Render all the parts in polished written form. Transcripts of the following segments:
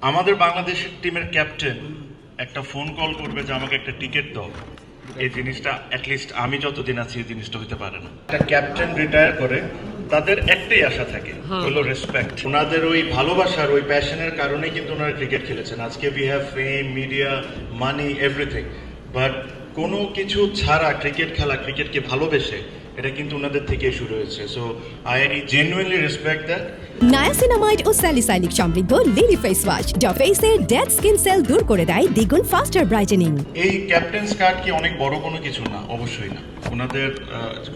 আমাদের বাংলাদেশের টিমের ক্যাপ্টেন একটা ফোন কল করবে যে আমাকে একটা টিকিট দাও, এই জিনিসটা অ্যাটলিস্ট আমি যতদিন আছি এই জিনিসটা হতে পারে না। একটা ক্যাপ্টেন রিটায়ার করে তাদের একটাই আশা থাকে, হলো রেসপেক্ট। ওনাদের ওই ভালোবাসার ওই প্যাশনের কারণেই কিন্তু ওনারা ক্রিকেট খেলেছেন। আজকে we have fame, media, money, everything, but কোনো কিছু ছাড়া ক্রিকেট খেলা, ক্রিকেটকে ভালোবেসে, এটা কিন্তু ওনাদের থেকেই শুরু হয়েছে। So I genuinely respect that. Niacinamide ও স্যালিসাইলিক সমৃদ্ধ লিলি ফেস ওয়াশ যা ফেসের ডেড স্কিন সেল দূর করে দেয় দ্বিগুণ ফাস্টার ব্রাইটেনিং। এই ক্যাপ্টেন্স কার্ড কি অনেক বড় কোনো কিছু না? অবশ্যই না। ওনাদের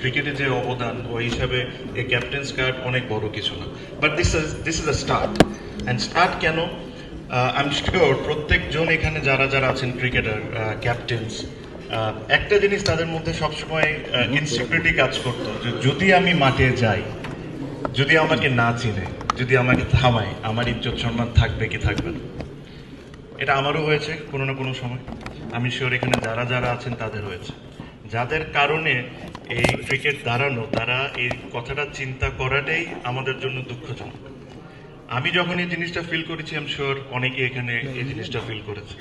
ক্রিকেটে যে অবদান ওই হিসাবে এই ক্যাপ্টেন্স কার্ড অনেক বড় কিছু না, but this is a start. And start কেন, আই এম শিওর প্রত্যেকজন এখানে যারা যারা আছেন ক্রিকেটার, ক্যাপ্টেন্স, একটা জিনিস তাদের মধ্যে সবসময় ইনসিকিউরিটি কাজ করতো যে যদি আমি মাঠে যাই, যদি আমাকে না চিনে, যদি আমাকে থামায়, আমার ইজ্জত সম্মান থাকবে কি থাকবে না। এটা আমারও হয়েছে কোনো না কোনো সময়। আমি শিওর এখানে যারা যারা আছেন তাদের হয়েছে। যাদের কারণে এই ক্রিকেট দাঁড়ানো, তারা এই কথাটা চিন্তা করাটাই আমাদের জন্য দুঃখজনক। আমি যখন এই জিনিসটা ফিল করেছি, আমি শিওর অনেকে এখানে এই জিনিসটা ফিল করেছে।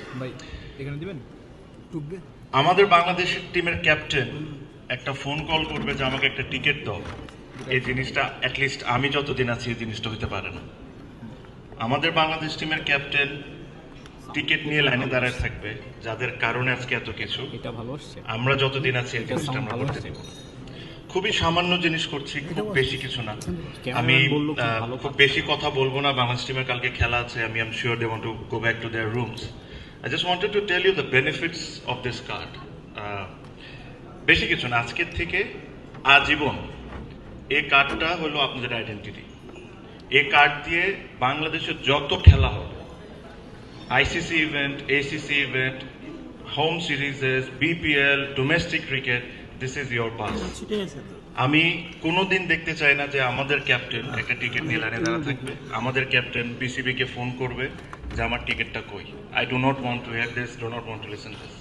আমাদের বাংলাদেশের টিমের ক্যাপ্টেন একটা ফোন কল করবে যে আমাকে একটা টিকিট দাও, এই জিনিসটা অ্যাটলিস্ট আমি যতদিন আছি এই জিনিসটা হতে পারে না। আমাদের বাংলাদেশ টিমের ক্যাপ্টেন টিকিট নিয়ে লাইনে দাঁড়ায় থাকবে, যাদের কারণে আজকে এত কিছু। আমরা যতদিন আছি এই জিনিসটা আমরা করতে দেব না। খুবই সামান্য জিনিস করছি, খুব বেশি কিছু না। আমি খুব বেশি কথা বলবো না। বাংলাদেশ টিমের কালকে খেলা আছে, আমি am sure they want to go back to their rooms. I just wanted to tell you the benefits of this card. বেশি কিছু না, আজকের থেকে আজীবন এই কার্ডটা হলো আপনাদের আইডেন্টিটি। এই কার্ড দিয়ে বাংলাদেশের যত খেলা হবে, ICC event, ACC event, home series, BPL, domestic cricket, this is your pass. আমি কোনোদিন দেখতে চাই না যে আমাদের ক্যাপ্টেন একটা টিকিট নিয়ে লাইনে দাঁড়া থাকবে, আমাদের ক্যাপ্টেন বিসিবিকে ফোন করবে যে আমার টিকিটটা কই। I do not want to here this, do not want to listen this.